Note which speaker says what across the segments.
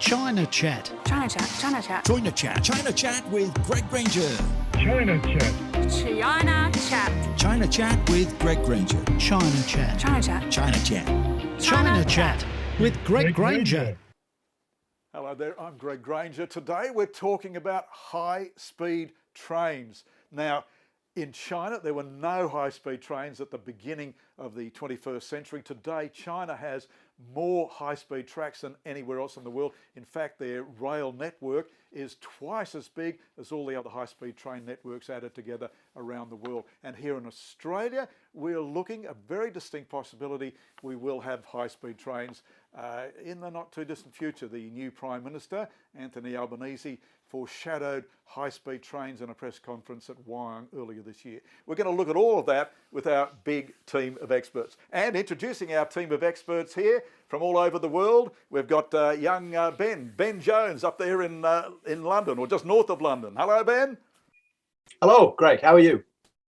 Speaker 1: China Chat.
Speaker 2: China Chat, China Chat,
Speaker 3: China Chat. China Chat with Greg Granger.
Speaker 4: China Chat.
Speaker 2: China Chat,
Speaker 3: China Chat with Greg Granger.
Speaker 1: China Chat.
Speaker 2: China Chat,
Speaker 3: China Chat.
Speaker 1: China Chat with Greg Granger.
Speaker 5: Hello there, I'm Greg Granger. Today we're talking about high-speed trains. Now, in China, there were no high-speed trains at the beginning of the 21st century. Today, China has more high-speed tracks than anywhere else in the world. In fact, their rail network is twice as big as all the other high-speed train networks added together around the world. And here in Australia, we're looking at a very distinct possibility we will have high-speed trains in the not too distant future. The new Prime Minister, Anthony Albanese, foreshadowed high-speed trains in a press conference at Wyong earlier this year. We're going to look at all of that with our big team of experts. And introducing our team of experts here from all over the world, we've got young Ben Jones up there in London, or just north of London. Hello, Ben.
Speaker 6: Hello, Greg. How are you?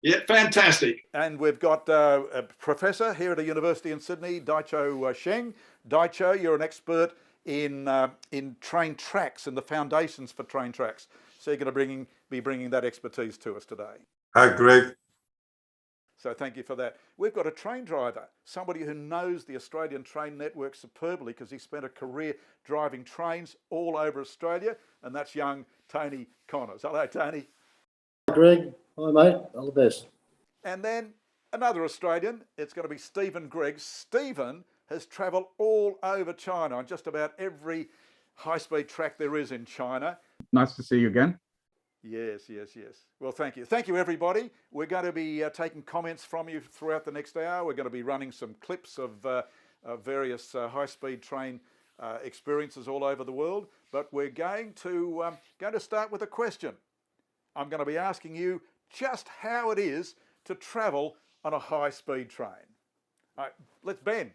Speaker 7: Yeah, fantastic.
Speaker 5: And we've got a professor here at a university in Sydney, Daicho Sheng. Daicho, you're an expert in train tracks and the foundations for train tracks. So you're going to be bringing that expertise to us today.
Speaker 8: Hi, Greg.
Speaker 5: So thank you for that. We've got a train driver, somebody who knows the Australian train network superbly because he spent a career driving trains all over Australia, and that's young Tony Connors. Hello, Tony.
Speaker 9: Hi, Greg. Hi, mate. All the best.
Speaker 5: And then another Australian, it's going to be Stephen Gregg. Stephen has travelled all over China on just about every high-speed track there is in China.
Speaker 10: Nice to see you again.
Speaker 5: Yes. Well, thank you. Thank you, everybody. We're going to be taking comments from you throughout the next hour. We're going to be running some clips of various high-speed train experiences all over the world. But we're going to start with a question. I'm going to be asking you just how it is to travel on a high-speed train. All right,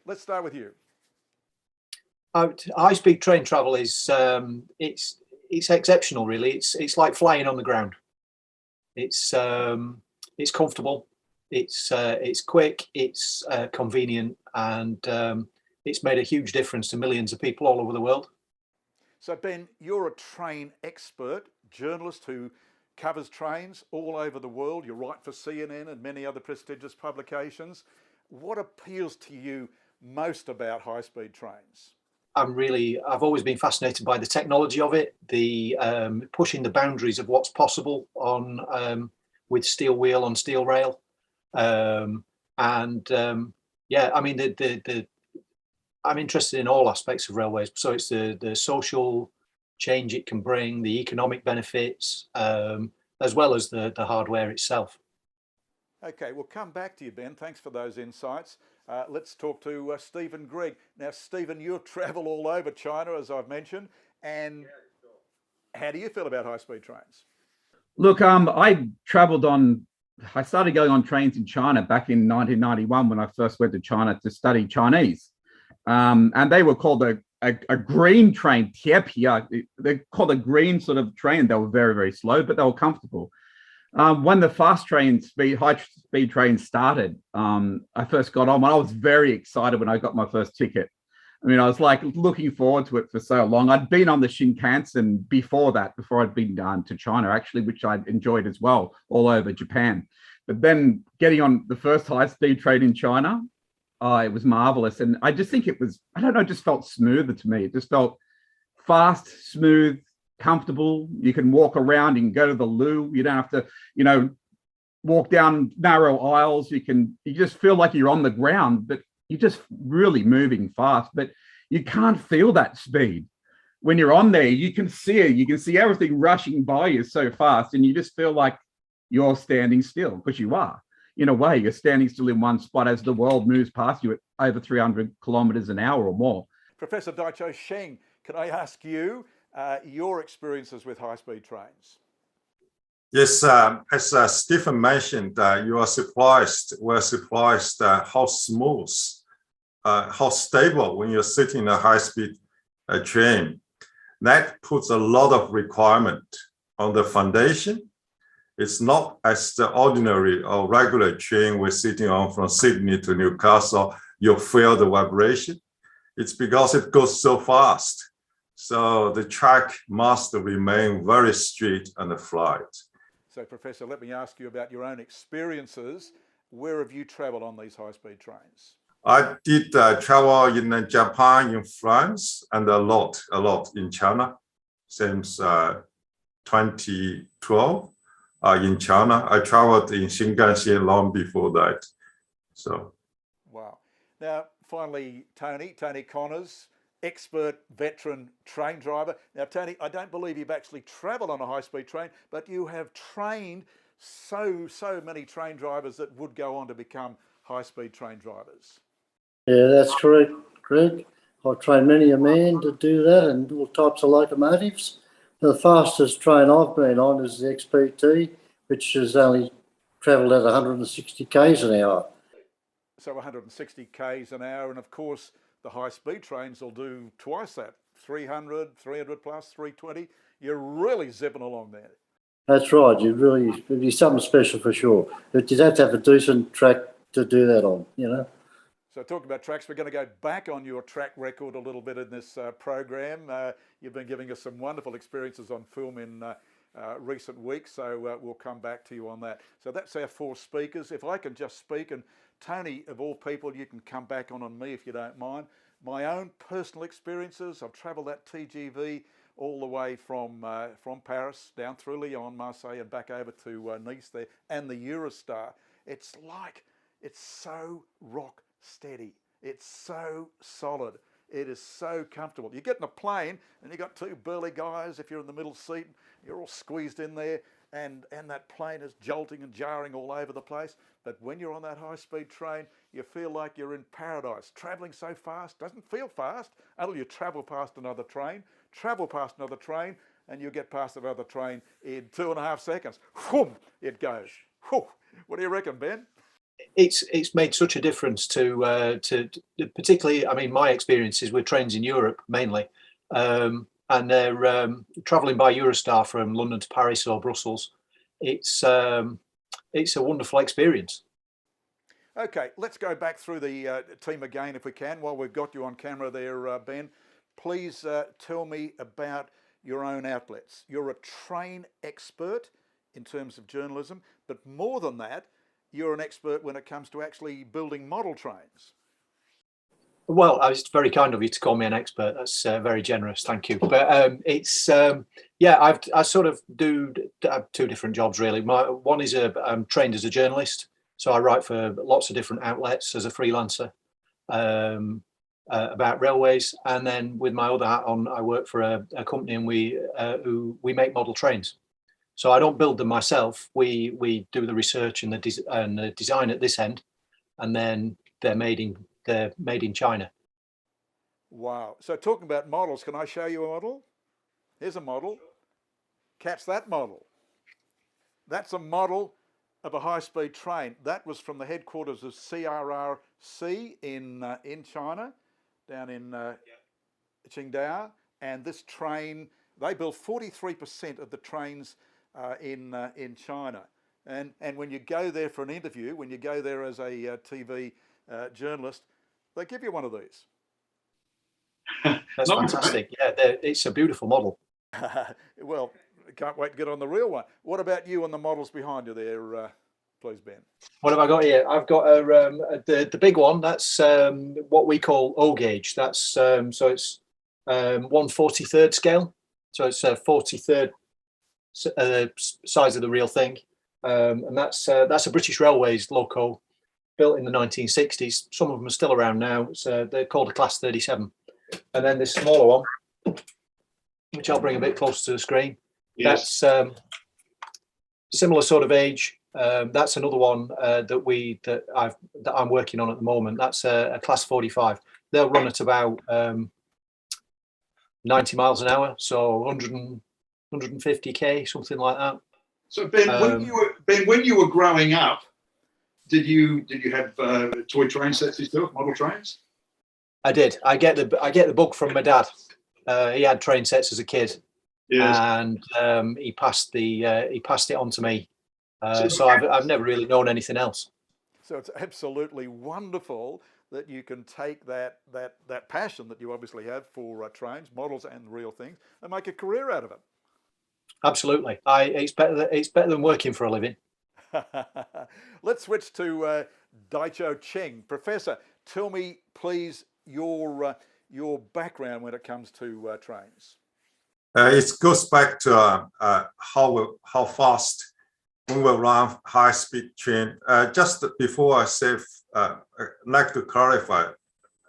Speaker 5: let's start with you.
Speaker 6: High-speed train travel is it's exceptional, really. It's like flying on the ground. It's comfortable. It's quick. It's convenient, and it's made a huge difference to millions of people all over the world.
Speaker 5: So, Ben, you're a train expert, journalist who covers trains all over the world. You write for CNN and many other prestigious publications. What appeals to you most about high-speed trains?
Speaker 6: I've always been fascinated by the technology of it, the pushing the boundaries of what's possible on with steel wheel on steel rail, I'm interested in all aspects of railways. So it's the social change it can bring, the economic benefits, as well as the hardware itself.
Speaker 5: Okay, we'll come back to you, Ben. Thanks for those insights. Let's talk to Stephen Gregg. Now, Stephen, you travel all over China, as I've mentioned, and how do you feel about high-speed trains?
Speaker 10: Look, I started going on trains in China back in 1991 when I first went to China to study Chinese. And they were called a green train, Tiepia. They're called a green sort of train. They were very, very slow, but they were comfortable. When the high-speed trains started, I first got on. I was very excited when I got my first ticket. I mean, I was like looking forward to it for so long. I'd been on the Shinkansen before I'd been to China, actually, which I enjoyed as well, all over Japan. But then getting on the first high-speed train in China, it was marvelous. And I just think it just felt smoother to me. It just felt fast, smooth, comfortable. You can walk around, you can go to the loo. You don't have to, walk down narrow aisles. You just feel like you're on the ground, but you're just really moving fast. But you can't feel that speed. When you're on there, you can see it. You can see everything rushing by you so fast, and you just feel like you're standing still, because you are. In a way, you're standing still in one spot as the world moves past you at over 300 kilometers an hour or more.
Speaker 5: Professor Daicho Sheng, can I ask you your experiences with high-speed trains?
Speaker 8: Yes, as Stephen mentioned, we're surprised how smooth, how stable when you're sitting in a high-speed train. That puts a lot of requirement on the foundation. It's not as the ordinary or regular train we're sitting on from Sydney to Newcastle, you feel the vibration. It's because it goes so fast. So the track must remain very straight and flat.
Speaker 5: So, Professor, let me ask you about your own experiences. Where have you travelled on these high-speed trains?
Speaker 8: I did travel in Japan, in France, and a lot in China since 2012. In China, I traveled in Shinkansen long before that. So,
Speaker 5: wow. Now, finally, Tony Connors, expert veteran train driver. Now, Tony, I don't believe you've actually travelled on a high-speed train, but you have trained so many train drivers that would go on to become high-speed train drivers.
Speaker 9: Yeah, that's correct, Greg. I've trained many a man to do that and all types of locomotives. The fastest train I've been on is the XPT, which has only travelled at 160 k's an hour.
Speaker 5: So 160 k's an hour, and of course the high-speed trains will do twice that, 300 plus, 320. You're really zipping along there.
Speaker 9: That's right. It'd be something special for sure. But you'd have to have a decent track to do that on, you know.
Speaker 5: So talking about tracks, we're going to go back on your track record a little bit in this program. You've been giving us some wonderful experiences on film in recent weeks, so we'll come back to you on that. So that's our 4 speakers. If I can just speak, and Tony, of all people, you can come back on me if you don't mind. My own personal experiences, I've travelled that TGV all the way from Paris down through Lyon, Marseille, and back over to Nice there, and the Eurostar. It's so rock steady. It's so solid. It is so comfortable. You get in a plane and you got 2 burly guys. If you're in the middle seat, you're all squeezed in there, and that plane is jolting and jarring all over the place. But when you're on that high-speed train, you feel like you're in paradise. Travelling so fast doesn't feel fast until you travel past another train, and you get past another train in 2.5 seconds. Whoom, it goes. Whew. What do you reckon, Ben?
Speaker 6: It's made such a difference to particularly, I mean, my experiences with trains in Europe mainly, and they're travelling by Eurostar from London to Paris or Brussels. It's a wonderful experience.
Speaker 5: Okay, let's go back through the team again if we can while we've got you on camera there, Ben. Please tell me about your own outlets. You're a train expert in terms of journalism, but more than that, you're an expert when it comes to actually building model trains.
Speaker 6: Well, it's very kind of you to call me an expert. That's very generous. Thank you. But I sort of have 2 different jobs really. One is I'm trained as a journalist, so I write for lots of different outlets as a freelancer about railways, and then with my other hat on, I work for a company, and we make model trains. So I don't build them myself. We do the research and the design at this end, and then they're made in China.
Speaker 5: Wow. So talking about models, can I show you a model? Here's a model. Catch that model. That's a model of a high-speed train. That was from the headquarters of CRRC in China, down in Qingdao. And this train, they build 43% of the trains in China. And when you go there for an interview, when you go there as a TV journalist, they give you one of these.
Speaker 6: That's fantastic. Yeah, it's a beautiful model.
Speaker 5: Well, can't wait to get on the real one. What about you and the models behind you there, please, Ben?
Speaker 6: What have I got here? I've got the big one. That's what we call O gauge. That's so it's 1/43 scale. So it's a 43rd size of the real thing, and that's a British Railways loco built in the 1960s. Some of them are still around now. They're called a Class 37. And then this smaller one, which I'll bring a bit closer to the screen. Yes. That's similar sort of age. That's another one that I'm working on at the moment. That's a Class 45. They'll run at about 90 miles an hour, so 150k, something like that.
Speaker 7: So Ben, when you were growing up, did you have toy train sets yourself, model trains?
Speaker 6: I did. I get the book from my dad. He had train sets as a kid, yes. And he passed it on to me. So I've never really known anything else.
Speaker 5: So it's absolutely wonderful that you can take that passion that you obviously have for trains, models and real things, and make a career out of it.
Speaker 6: Absolutely. It's better than working for a living.
Speaker 5: Let's switch to Daicho Cheng. Professor, tell me please your background when it comes to trains.
Speaker 8: It goes back to how fast when we run high-speed train. Just before I say, I'd like to clarify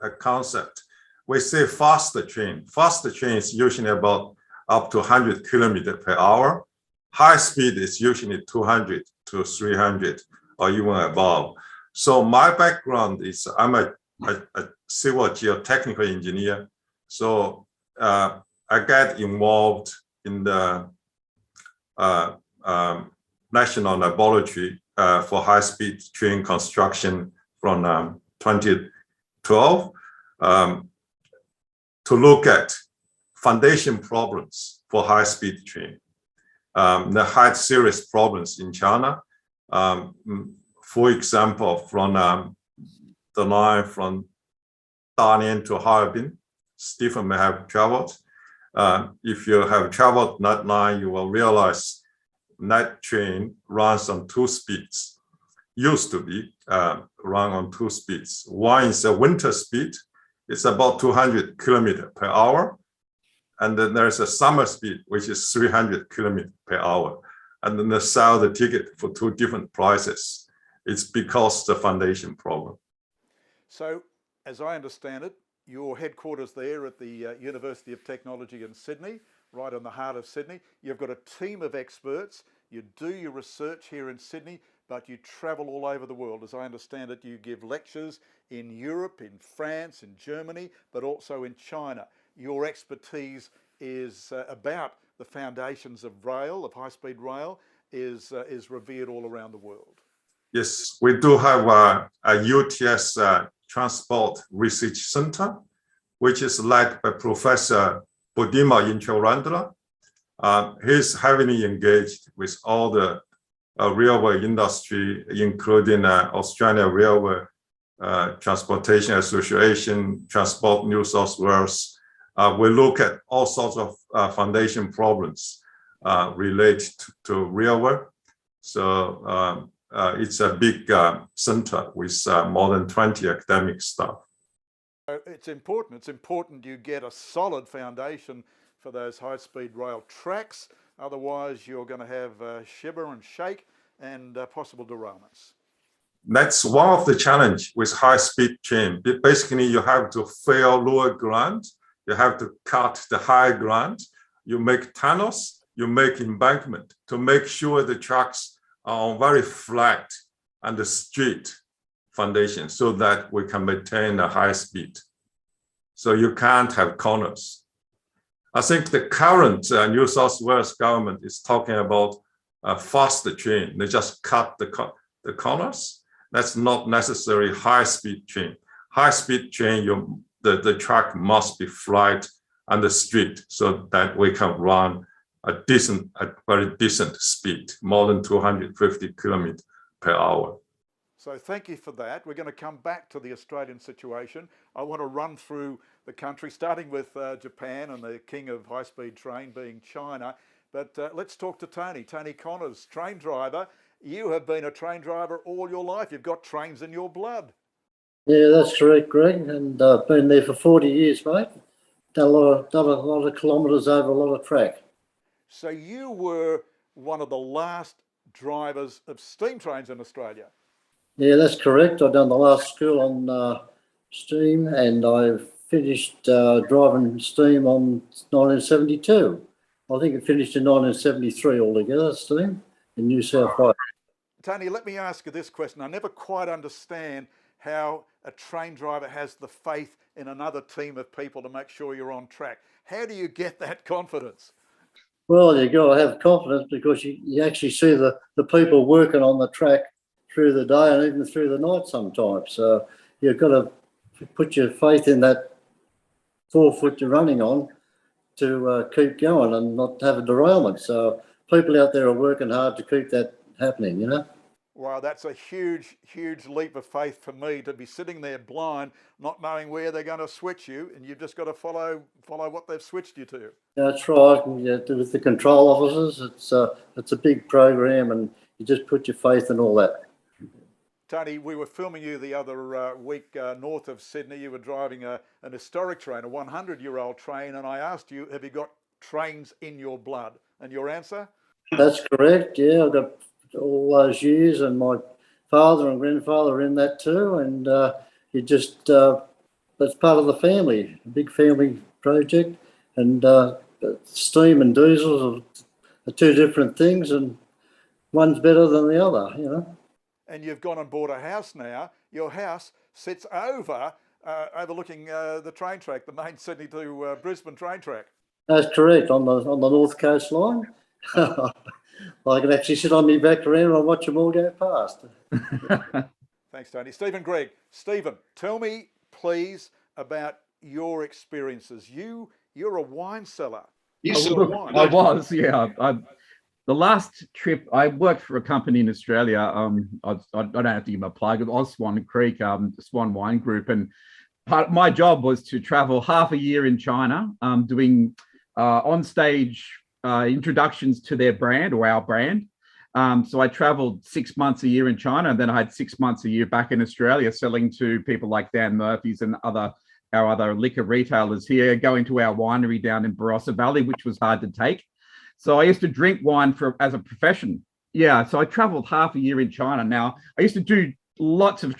Speaker 8: a concept. We say faster train. Faster train is usually about up to 100 kilometers per hour. High speed is usually 200 to 300 or even above. So my background is I'm a civil geotechnical engineer. So I got involved in the National Laboratory for high-speed train construction from 2012 to look at foundation problems for high-speed train. The high serious problems in China. For example, from the line from Dalian to Harbin, Stephen may have traveled. If you have traveled that line, you will realize that train runs on two speeds. Used to be run on two speeds. One is a winter speed. It's about 200 kilometers per hour. And then there's a summer speed, which is 300 kilometers per hour. And then they sell the ticket for two different prices. It's because the foundation problem.
Speaker 5: So, as I understand it, your headquarters there at the University of Technology in Sydney, right in the heart of Sydney. You've got a team of experts. You do your research here in Sydney, but you travel all over the world. As I understand it, you give lectures in Europe, in France, in Germany, but also in China. Your expertise is about the foundations of rail, of high-speed rail, is revered all around the world.
Speaker 8: Yes, we do have a UTS Transport Research Center, which is led by Professor Budima Inchorandra. He's heavily engaged with all the railway industry, including Australia Railway Transportation Association, Transport New South Wales. We look at all sorts of foundation problems related to railway. So it's a big center with more than 20 academic staff.
Speaker 5: It's important. It's important you get a solid foundation for those high-speed rail tracks. Otherwise, you're going to have shiver and shake and possible derailments.
Speaker 8: That's one of the challenge with high-speed train. Basically, you have to fill lower ground. You have to cut the high ground. You make tunnels. You make embankment to make sure the tracks are on very flat and straight foundation so that we can maintain a high speed. So you can't have corners. I think the current New South Wales government is talking about a faster train. They just cut the corners. That's not necessarily high-speed train. High-speed train, the track must be flat and straight so that we can run a very decent speed, more than 250 kilometers per hour.
Speaker 5: So thank you for that. We're going to come back to the Australian situation. I want to run through the country, starting with Japan and the king of high-speed train being China. But let's talk to Tony. Tony Connors, train driver. You have been a train driver all your life. You've got trains in your blood.
Speaker 9: Yeah, that's correct, Greg. And I've been there for 40 years, mate. Done a lot of kilometres over a lot of track.
Speaker 5: So you were one of the last drivers of steam trains in Australia.
Speaker 9: Yeah, that's correct. I've done the last school on steam, and I finished driving steam on 1972. I think it finished in 1973 altogether, steam, in New South Wales.
Speaker 5: Tony, let me ask you this question. I never quite understand how a train driver has the faith in another team of people to make sure you're on track. How do you get that confidence?
Speaker 9: Well, you got to have confidence because you actually see the people working on the track through the day and even through the night sometimes. So you've got to put your faith in that forefoot you're running on to keep going and not have a derailment. So people out there are working hard to keep that happening, you know.
Speaker 5: Wow, that's a huge, huge leap of faith for me to be sitting there blind, not knowing where they're going to switch you, and you've just got to follow what they've switched you to.
Speaker 9: That's right. And yeah, with the control officers, it's a big program, and you just put your faith in all that.
Speaker 5: Tony, we were filming you the other week north of Sydney. You were driving an historic train, a 100-year-old train, and I asked you, have you got trains in your blood? And your answer?
Speaker 9: That's correct. Yeah, I've got all those years, and my father and grandfather are in that too, and that's part of the family, a big family project, and steam and diesels are two different things, and one's better than the other, you know.
Speaker 5: And you've gone and bought a house now. Your house sits overlooking the train track, the main Sydney to Brisbane train track.
Speaker 9: That's correct, on the North Coast line. I can actually sit on my back around and watch them all go past.
Speaker 5: Thanks, Tony. Stephen Gregg. Stephen, tell me, please, about your experiences. You're a wine seller.
Speaker 7: You sell wine.
Speaker 10: I was, yeah. The last trip, I worked for a company in Australia. I don't have to give a plug. It was Swan Creek, Swan Wine Group, and my job was to travel half a year in China, doing on-stage introductions to their brand or our brand. So I traveled 6 months a year in China, and then I had 6 months a year back in Australia selling to people like Dan Murphy's and our other liquor retailers here, going to our winery down in Barossa Valley, which was hard to take. So I used to drink wine as a profession. Yeah, so I traveled half a year in China. Now, I used to do lots of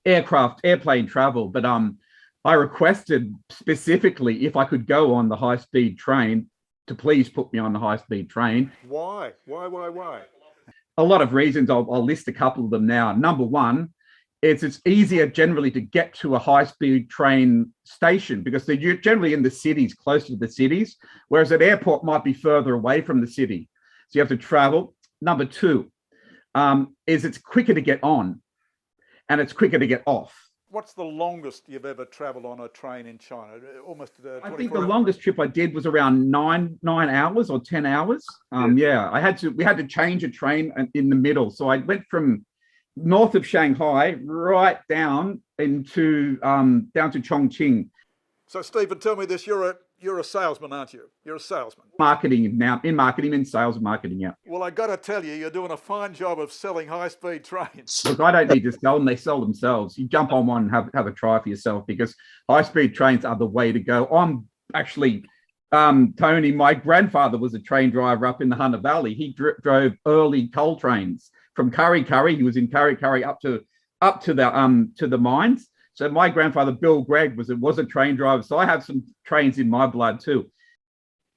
Speaker 10: airplane travel, but I requested specifically if I could go on the high-speed train to please put me on the high-speed train.
Speaker 5: Why?
Speaker 10: A lot of reasons. I'll list a couple of them now. Number one, it's easier generally to get to a high-speed train station because they're generally in the cities, close to the cities, whereas an airport might be further away from the city. So you have to travel. Number two is it's quicker to get on and it's quicker to get off.
Speaker 5: What's the longest you've ever travelled on a train in China? Almost 24
Speaker 10: I think the longest trip I did was around nine hours or 10 hours. Yeah, we had to change a train in the middle. So I went from north of Shanghai right down into down to Chongqing.
Speaker 5: So Stephen, tell me this: you're a salesman, aren't you? You're a salesman.
Speaker 10: Marketing now, in marketing, in sales and marketing, yeah.
Speaker 5: Well, I got to tell you, you're doing a fine job of selling high-speed trains.
Speaker 10: Look, I don't need to sell them; they sell themselves. You jump on one and have a try for yourself because high-speed trains are the way to go. I'm actually, Tony, my grandfather was a train driver up in the Hunter Valley. He drove early coal trains from Kurri Kurri. He was in Kurri Kurri up to the mines. So my grandfather, Bill Gregg, was a train driver. So I have some trains in my blood too.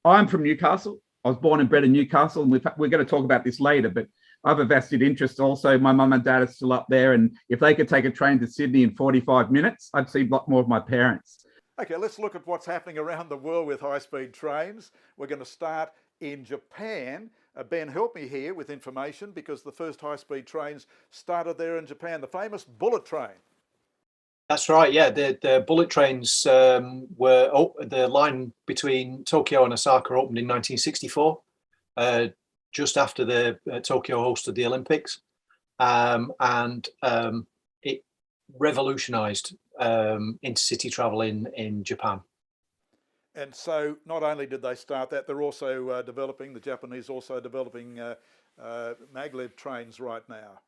Speaker 10: I'm from Newcastle. I was born and bred in Newcastle, and we're going to talk about this later, but I have a vested interest also. My mum and dad are still up there, and if they could take a train to Sydney in 45 minutes, I'd see a lot more of my parents.
Speaker 5: Okay, let's look at what's happening around the world with high-speed trains. We're going to start in Japan. Ben, help me here with information because the first high-speed trains started there in Japan, the famous bullet train.
Speaker 6: That's right, yeah. The bullet trains the line between Tokyo and Osaka opened in 1964, just after the Tokyo hosted the Olympics. And it revolutionized intercity travel in Japan.
Speaker 5: And so not only did they start that, they're also the Japanese also developing Maglev trains right now.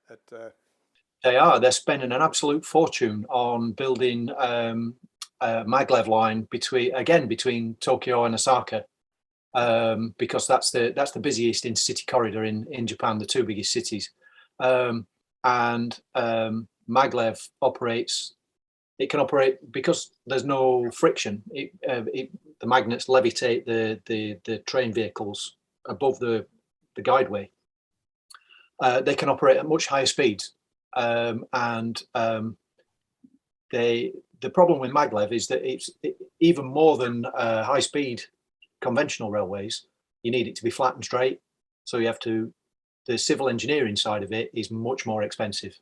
Speaker 6: They're spending an absolute fortune on building Maglev line between Tokyo and Osaka, because that's the busiest intercity corridor in Japan, the two biggest cities. And Maglev it can operate because there's no friction. The magnets levitate the train vehicles above the guideway. They can operate at much higher speeds. The problem with Maglev is that it's even more than high-speed conventional railways. You need it to be flat and straight, so the civil engineering side of it is much more expensive.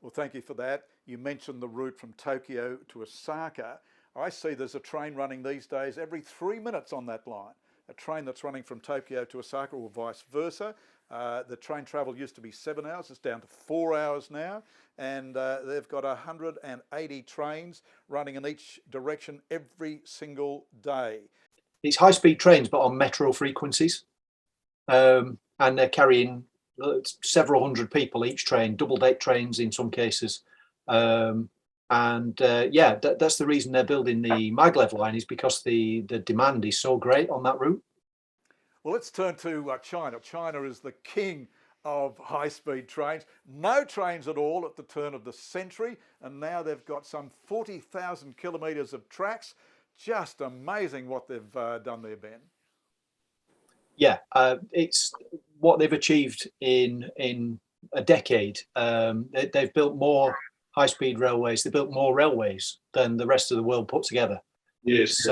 Speaker 5: Well, thank you for that. You mentioned the route from Tokyo to Osaka. I see there's a train running these days every 3 minutes on that line. a train that's running from Tokyo to Osaka or vice versa. The train travel used to be 7 hours, it's down to 4 hours now, and they've got 180 trains running in each direction every single day.
Speaker 6: It's high-speed trains, but on metro frequencies, and they're carrying several hundred people each train, double-deck trains in some cases. That's the reason they're building the Maglev line, is because the demand is so great on that route.
Speaker 5: Well, let's turn to China. China is the king of high-speed trains. No trains at all at the turn of the century, and now they've got some 40,000 kilometres of tracks. Just amazing what they've done there, Ben.
Speaker 6: Yeah, it's what they've achieved in a decade. They've built more high-speed railways. They built more railways than the rest of the world put together.
Speaker 7: Yes.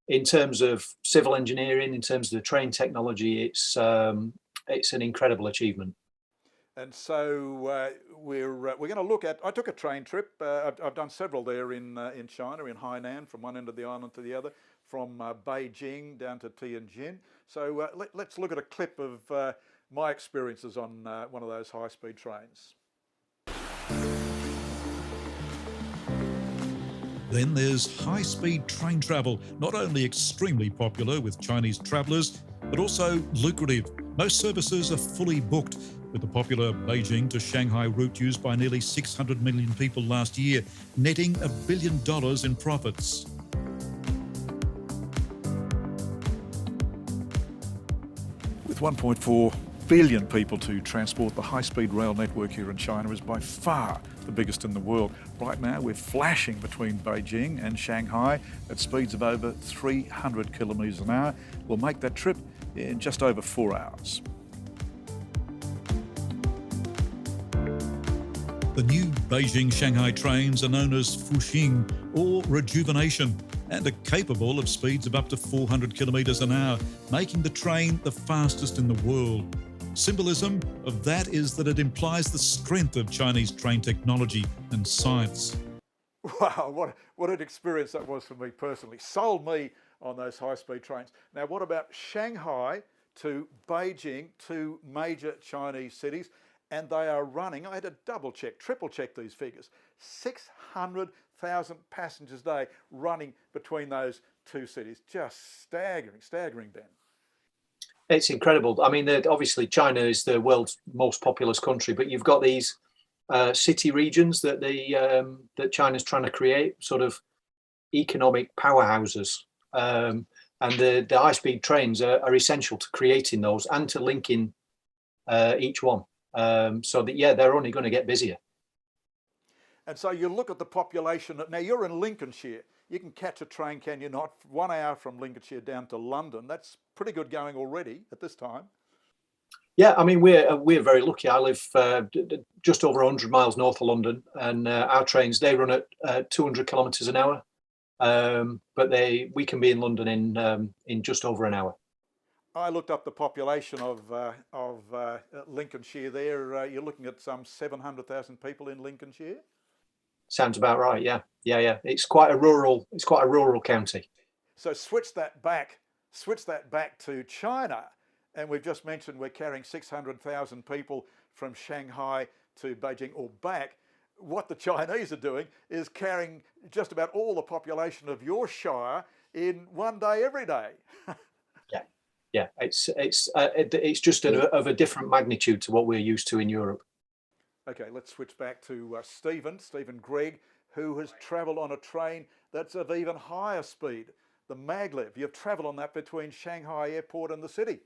Speaker 6: In terms of civil engineering, in terms of the train technology, it's an incredible achievement.
Speaker 5: And so we're going to look at. I took a train trip. I've done several there in China, in Hainan, from one end of the island to the other, from Beijing down to Tianjin. So let's look at a clip of my experiences on one of those high-speed trains.
Speaker 4: Then there's high-speed train travel, not only extremely popular with Chinese travellers, but also lucrative. Most services are fully booked, with the popular Beijing to Shanghai route used by nearly 600 million people last year, netting $1 billion in profits.
Speaker 5: With 1.4 billion people to transport, the high-speed rail network here in China is by far the biggest in the world. Right now we're flashing between Beijing and Shanghai at speeds of over 300 kilometres an hour. We'll make that trip in just over 4 hours.
Speaker 4: The new Beijing-Shanghai trains are known as Fuxing, or rejuvenation, and are capable of speeds of up to 400 kilometres an hour, making the train the fastest in the world. Symbolism of that is that it implies the strength of Chinese train technology and science.
Speaker 5: Wow, what an experience that was for me personally. Sold me on those high-speed trains. Now, what about Shanghai to Beijing, two major Chinese cities? And they are running, I had to double check, triple check these figures, 600,000 passengers a day running between those two cities. Just staggering, Ben.
Speaker 6: It's incredible. I mean, obviously China is the world's most populous country, but you've got these city regions that that China's trying to create, sort of economic powerhouses. And the high-speed trains are essential to creating those and to linking each one. So that, yeah, they're only going to get busier.
Speaker 5: And so you look at the population. Now, you're in Lincolnshire. You can catch a train, can you not? 1 hour from Lincolnshire down to London. That's pretty good going already at this time.
Speaker 6: Yeah, I mean, we're very lucky. I live just over 100 miles north of London, and our trains, they run at 200 kilometres an hour. But we can be in London in just over an hour.
Speaker 5: I looked up the population of Lincolnshire there. You're looking at some 700,000 people in Lincolnshire.
Speaker 6: Sounds about right. Yeah. It's quite a rural county.
Speaker 5: So switch that back to China, and we've just mentioned we're carrying 600,000 people from Shanghai to Beijing or back. What the Chinese are doing is carrying just about all the population of your shire in one day, every day.
Speaker 6: Yeah, it's just of a different magnitude to what we're used to in Europe.
Speaker 5: Okay, let's switch back to Stephen Gregg, who has travelled on a train that's of even higher speed, the Maglev. You've travelled on that between Shanghai Airport and the city.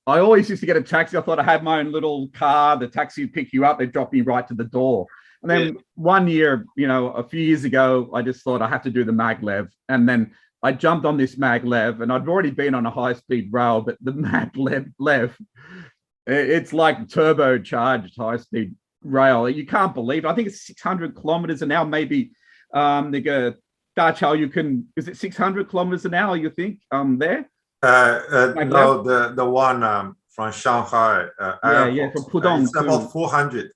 Speaker 10: I always used to get a taxi. I thought I had my own little car. The taxi would pick you up. They'd drop me right to the door. And then one year, a few years ago, I just thought I have to do the Maglev. And then I jumped on this Maglev, and I'd already been on a high-speed rail, but the Maglev, it's like turbocharged high-speed rail. You can't believe it. I think it's 600 kilometers an hour, maybe. They go, is it 600 kilometers an hour, you think, there?
Speaker 8: No, the one from Shanghai.
Speaker 10: From Pudong.
Speaker 8: It's about 400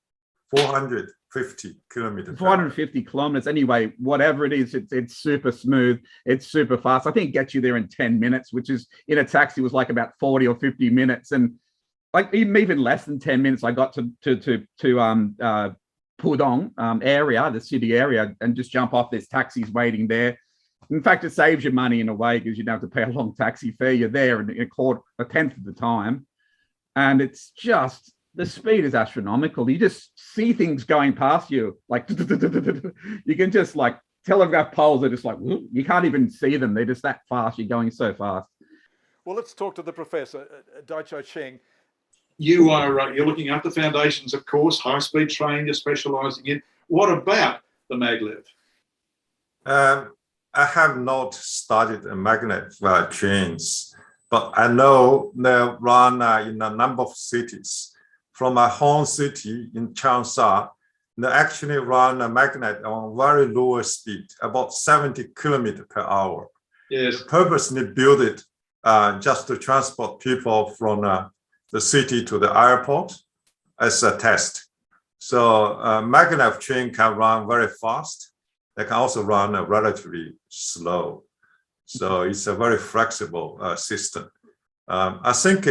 Speaker 8: 450 kilometers.
Speaker 10: 450 kilometers. Anyway, whatever it is, it's super smooth. It's super fast. I think it gets you there in 10 minutes, which is in a taxi was like about 40 or 50 minutes. And like even less than 10 minutes, I got to Pudong area, the city area, and just jump off. There's taxis waiting there. In fact, it saves you money in a way because you don't have to pay a long taxi fare. You're there in a tenth of the time. And it's just, the speed is astronomical. You just see things going past you. Like, you can just like, telegraph poles are just like, you can't even see them. They're just that fast. You're going so fast.
Speaker 5: Well, let's talk to the professor, Daicho Cheng.
Speaker 7: You're looking at the foundations, of course, high-speed train you're specialising in. What about the Maglev?
Speaker 8: I have not studied maglev trains, but I know they run in a number of cities. From my home city in Changsha, they actually run a magnet on very low speed, about 70 kilometers per hour.
Speaker 7: Yes.
Speaker 8: They purposely built it just to transport people from the city to the airport as a test. So maglev train can run very fast. They can also run relatively slow. So it's a very flexible system. I think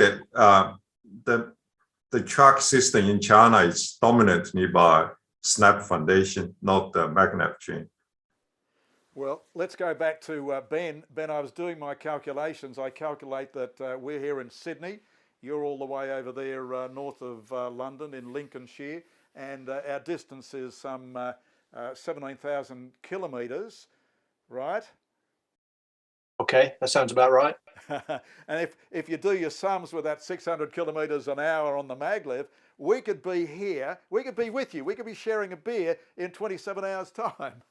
Speaker 8: the track system in China is dominantly by Snap Foundation, not the maglev train.
Speaker 5: Well, let's go back to Ben. Ben, I was doing my calculations. I calculate that we're here in Sydney. You're all the way over there north of London in Lincolnshire, and our distance is some 17,000 kilometres, right?
Speaker 6: Okay, that sounds about right.
Speaker 5: And if you do your sums with that 600 kilometres an hour on the Maglev, we could be here, we could be with you, we could be sharing a beer in 27 hours' time.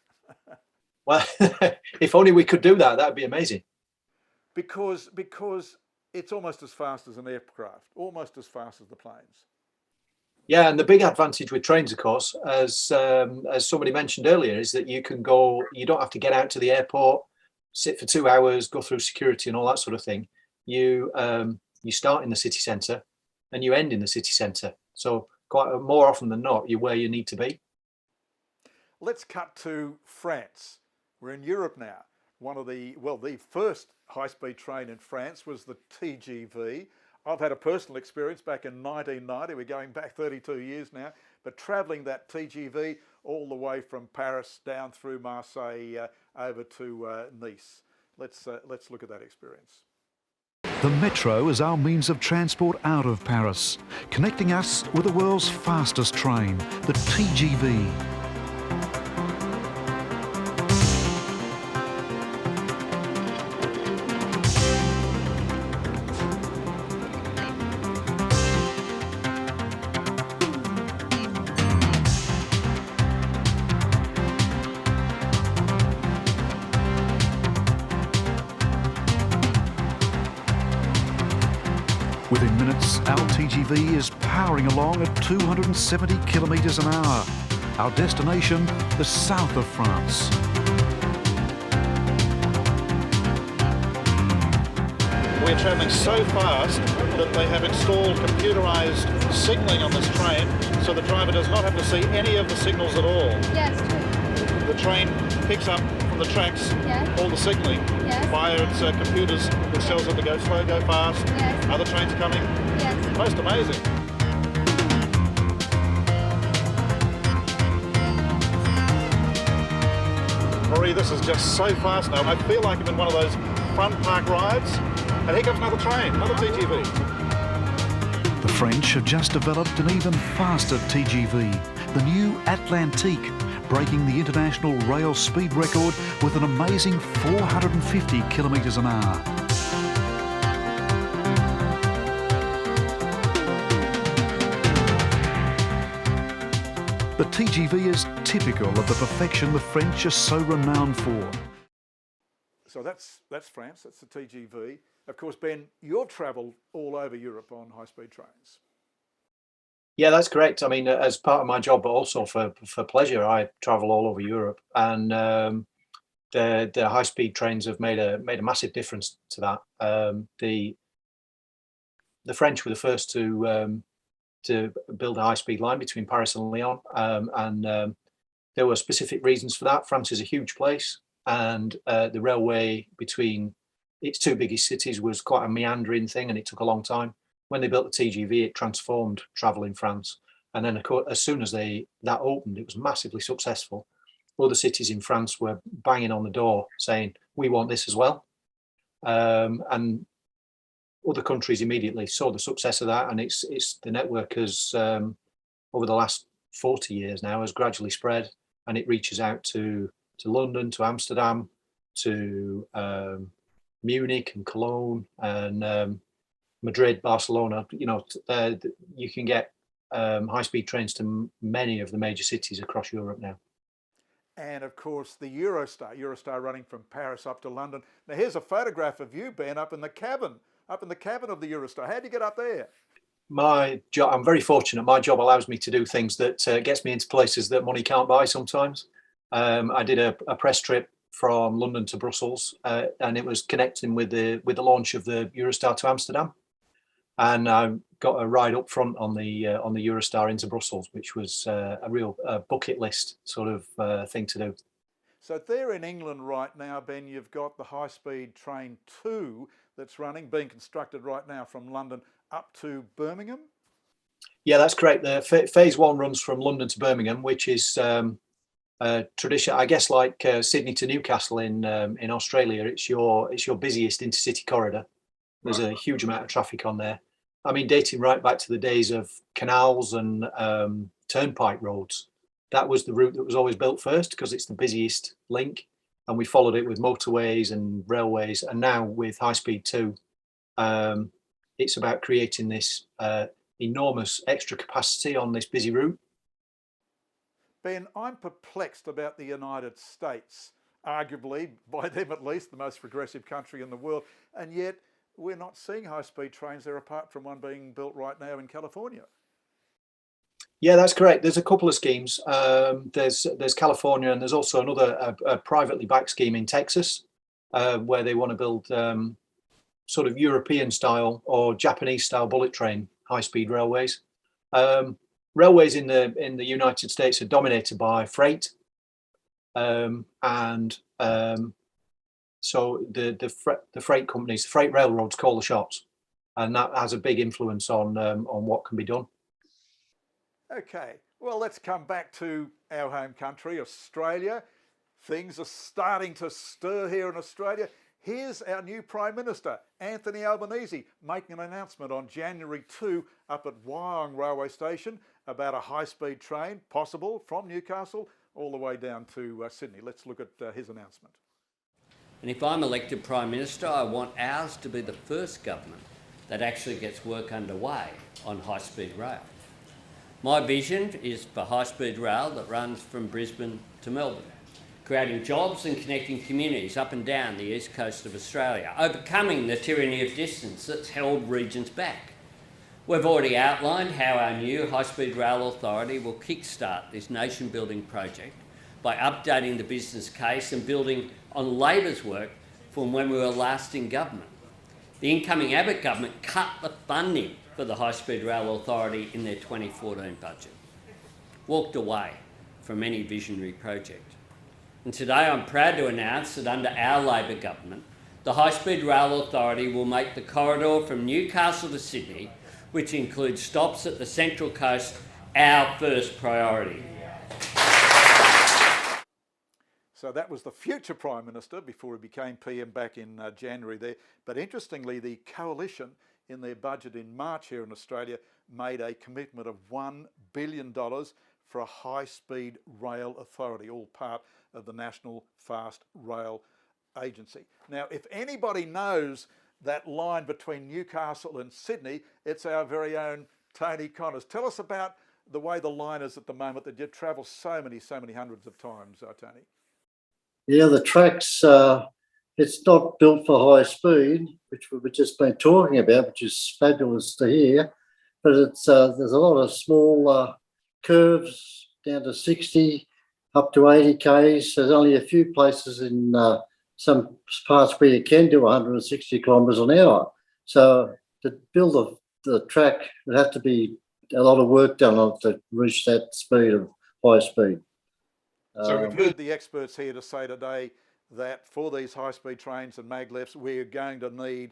Speaker 6: Well, if only we could do that, that would be amazing.
Speaker 5: Because it's almost as fast as an aircraft, almost as fast as the planes.
Speaker 6: Yeah, and the big advantage with trains, of course, as somebody mentioned earlier, is that you can go, you don't have to get out to the airport, sit for 2 hours, go through security and all that sort of thing. You start in the city centre and you end in the city centre. So quite more often than not, you're where you need to be.
Speaker 5: Let's cut to France. We're in Europe now. The first high-speed train in France was the TGV. I've had a personal experience back in 1990. We're going back 32 years now, but travelling that TGV all the way from Paris down through Marseille over to Nice. Let's look at that experience.
Speaker 1: The metro is our means of transport out of Paris, connecting us with the world's fastest train, the TGV. Within minutes, our TGV is powering along at 270 kilometres an hour. Our destination, the south of France.
Speaker 11: We're travelling so fast that they have installed computerised signalling on this train, so the driver does not have to see any of the signals at all.
Speaker 12: Yes, true.
Speaker 11: The train picks up from the tracks all the signalling via its computers, which tells it to go slow, go fast, other trains coming.
Speaker 12: Yes.
Speaker 11: Most amazing. Marie, this is just so fast now. I feel like I'm in one of those front park rides. And here comes another train, another TGV.
Speaker 1: The French have just developed an even faster TGV, the new Atlantique, breaking the international rail speed record with an amazing 450 kilometres an hour. The TGV is typical of the perfection the French are so renowned for.
Speaker 5: So that's France, that's the TGV. Of course, Ben, you've travelled all over Europe on high-speed trains.
Speaker 6: Yeah, that's correct. I mean, as part of my job, but also for pleasure, I travel all over Europe, and the high-speed trains have made a massive difference to that. The French were the first to to build a high-speed line between Paris and Lyon, and there were specific reasons for that. France is a huge place, and the railway between its two biggest cities was quite a meandering thing, and it took a long time. When they built the TGV, it transformed travel in France, and then of course, as soon as that opened, it was massively successful. Other cities in France were banging on the door saying, "We want this as well," and other countries immediately saw the success of that, and it's the network has over the last 40 years now has gradually spread, and it reaches out to London, to Amsterdam, to Munich and Cologne, and Madrid, Barcelona. You know, you can get high-speed trains to many of the major cities across Europe now.
Speaker 5: And of course the Eurostar running from Paris up to London. Now here's a photograph of you, Ben, up in the cabin of the Eurostar. How do you get up there?
Speaker 6: My job, I'm very fortunate. My job allows me to do things that gets me into places that money can't buy sometimes. I did a press trip from London to Brussels, and it was connecting with the launch of the Eurostar to Amsterdam. And I got a ride up front on the Eurostar into Brussels, which was a real bucket list sort of thing to do.
Speaker 5: So there in England right now, Ben, you've got the high-speed train 2 that's being constructed right now from London up to Birmingham?
Speaker 6: Yeah, that's correct. The phase 1 runs from London to Birmingham, which is tradition, I guess, like Sydney to Newcastle in Australia. It's your busiest intercity corridor. There's a huge amount of traffic on there. I mean, dating right back to the days of canals and turnpike roads. That was the route that was always built first because it's the busiest link, and we followed it with motorways and railways. And now with high speed 2, it's about creating this enormous extra capacity on this busy route.
Speaker 5: Ben, I'm perplexed about the United States, arguably, by them at least, the most progressive country in the world, and yet we're not seeing high-speed trains there apart from one being built right now in California.
Speaker 6: Yeah, that's correct. There's a couple of schemes. There's California, and there's also another a privately backed scheme in Texas, where they want to build sort of European style or Japanese style bullet train high-speed railways. Railways in the United States are dominated by freight, and so the freight companies, the freight railroads call the shots, and that has a big influence on what can be done.
Speaker 5: Okay, well, let's come back to our home country, Australia. Things are starting to stir here in Australia. Here's our new Prime Minister, Anthony Albanese, making an announcement on January 2 up at Wyong Railway Station about a high-speed train, possible from Newcastle all the way down to Sydney. Let's look at his announcement.
Speaker 13: And if I'm elected Prime Minister, I want ours to be the first government that actually gets work underway on high-speed rail. My vision is for high-speed rail that runs from Brisbane to Melbourne, creating jobs and connecting communities up and down the east coast of Australia, overcoming the tyranny of distance that's held regions back. We've already outlined how our new high-speed rail authority will kickstart this nation-building project by updating the business case and building on Labor's work from when we were last in government. The incoming Abbott government cut the funding for the high-speed rail authority in their 2014 budget, walked away from any visionary project. And today I'm proud to announce that under our Labor government, the high-speed rail authority will make the corridor from Newcastle to Sydney, which includes stops at the Central Coast, our first priority.
Speaker 5: So that was the future Prime Minister before he became PM back in January there. But interestingly, the coalition in their budget in March here in Australia made a commitment of $1 billion for a high-speed rail authority, all part of the National Fast Rail Agency. Now, if anybody knows that line between Newcastle and Sydney, it's our very own Tony Connors. Tell us about the way the line is at the moment, that you travel so many hundreds of times, Tony.
Speaker 9: Yeah, the tracks, it's not built for high speed, which we've just been talking about, which is fabulous to hear. But it's there's a lot of small curves down to 60, up to 80 k's. There's only a few places in some parts where you can do 160 kilometres an hour. So to build the track, it has to be a lot of work done on it to reach that speed of high speed.
Speaker 5: So we've heard the experts here to say today that for these high-speed trains and maglevs, we're going to need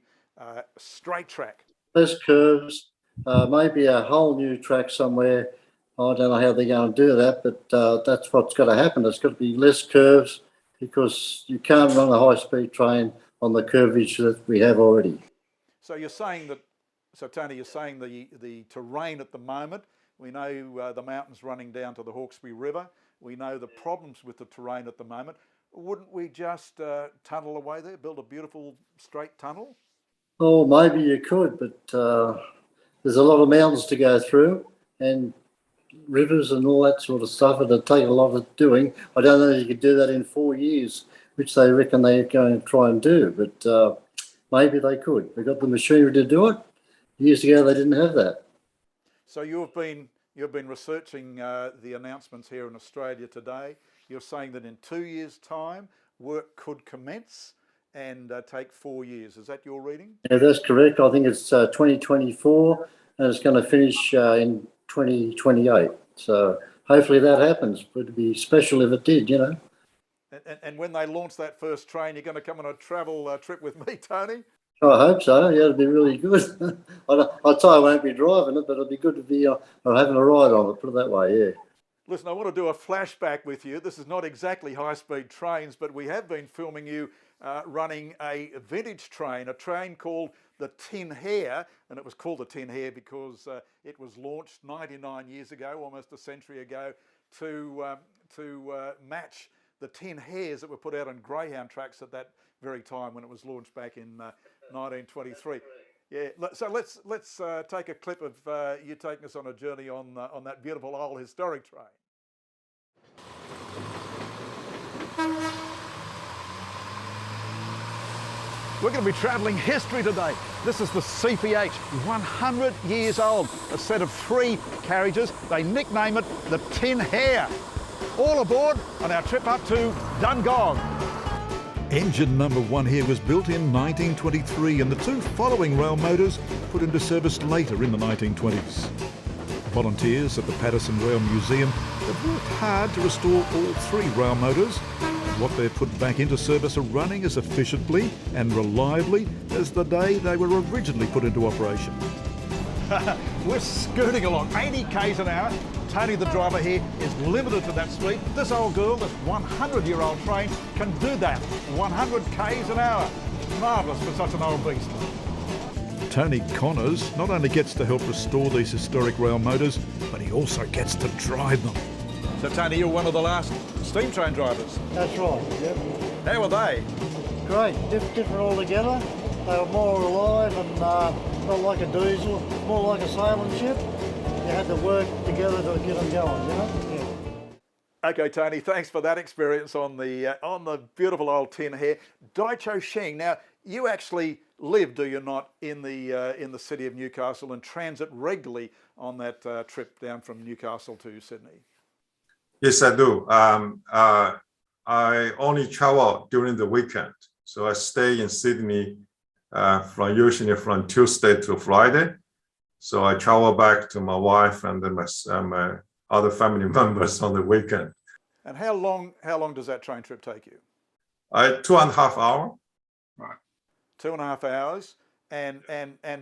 Speaker 5: straight track.
Speaker 9: Less curves, maybe a whole new track somewhere. I don't know how they're going to do that, but that's what's got to happen. There's got to be less curves because you can't run a high-speed train on the curvage that we have already.
Speaker 5: So you're saying that, so Tony, you're saying the terrain at the moment, we know the mountains running down to the Hawkesbury River, we know the problems with the terrain at the moment. Wouldn't we just tunnel away there, build a beautiful straight tunnel?
Speaker 9: Oh, maybe you could, but there's a lot of mountains to go through and rivers and all that sort of stuff. It'd take a lot of doing. I don't know if you could do that in 4 years, which they reckon they're going to try and do, but maybe they could. They've got the machinery to do it. Years ago, they didn't have that.
Speaker 5: So you've been researching the announcements here in Australia today. You're saying that in 2 years' time, work could commence and take 4 years. Is that your reading?
Speaker 9: Yeah, that's correct. I think it's 2024 and it's going to finish in 2028. So hopefully that happens. But it'd be special if it did, you know.
Speaker 5: And when they launch that first train, you're going to come on a travel trip with me, Tony?
Speaker 9: I hope so. Yeah, it'd be really good. I'll tell you I won't be driving it, but it'd be good to be having a ride on it, put it that way, yeah.
Speaker 5: Listen, I want to do a flashback with you. This is not exactly high-speed trains, but we have been filming you running a vintage train, a train called the Tin Hare, and it was called the Tin Hare because it was launched 99 years ago, almost a century ago, to match the tin hares that were put out on greyhound tracks at that very time when it was launched back in 1923. Yeah, so let's take a clip of you taking us on a journey on that beautiful old historic train. We're going to be travelling history today. This is the CPH, 100 years old, a set of 3 carriages. They nickname it the Tin Hare. All aboard on our trip up to Dungog.
Speaker 4: Engine number 1 here was built in 1923 and the 2 following rail motors put into service later in the 1920s. Volunteers at the Patterson Rail Museum have worked hard to restore all 3 rail motors. What they've put back into service are running as efficiently and reliably as the day they were originally put into operation.
Speaker 5: We're scooting along 80 k's an hour. Tony, the driver here, is limited to that speed. This old girl, this 100-year-old train, can do that, 100 k's an hour. Marvellous for such an old beast.
Speaker 4: Tony Connors not only gets to help restore these historic rail motors, but he also gets to drive them.
Speaker 5: So Tony, you're one of the last steam train drivers.
Speaker 9: That's right, yep.
Speaker 5: How were they?
Speaker 9: Great, different altogether. They were more alive and not like a diesel, more like a sailing ship. You had to work together to get them going, you know? Yeah.
Speaker 5: Okay, Tony, thanks for that experience on the beautiful old Tin Hare. Daicho Shing. Now, you actually live, do you not, in the city of Newcastle and transit regularly on that trip down from Newcastle to Sydney?
Speaker 8: Yes, I do. I only travel during the weekend. So I stay in Sydney usually from Tuesday to Friday. So I travel back to my wife and then my other family members on the weekend.
Speaker 5: And how long does that train trip take you?
Speaker 8: 2.5 hours.
Speaker 5: Right. 2.5 hours. And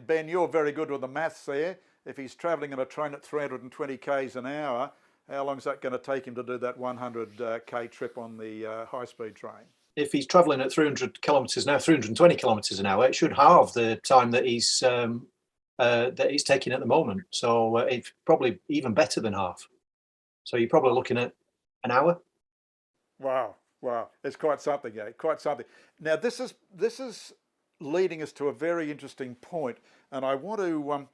Speaker 5: Ben, you're very good with the maths there. If he's travelling in a train at 320 k's an hour, how long is that going to take him to do that 100k trip on the high-speed train?
Speaker 6: If he's travelling at 300 kilometres an hour, 320 kilometres an hour, it should halve the time that he's taking at the moment. So it's probably even better than half. So you're probably looking at an hour.
Speaker 5: Wow, it's quite something, eh? Quite something. Now this is leading us to a very interesting point, and I want to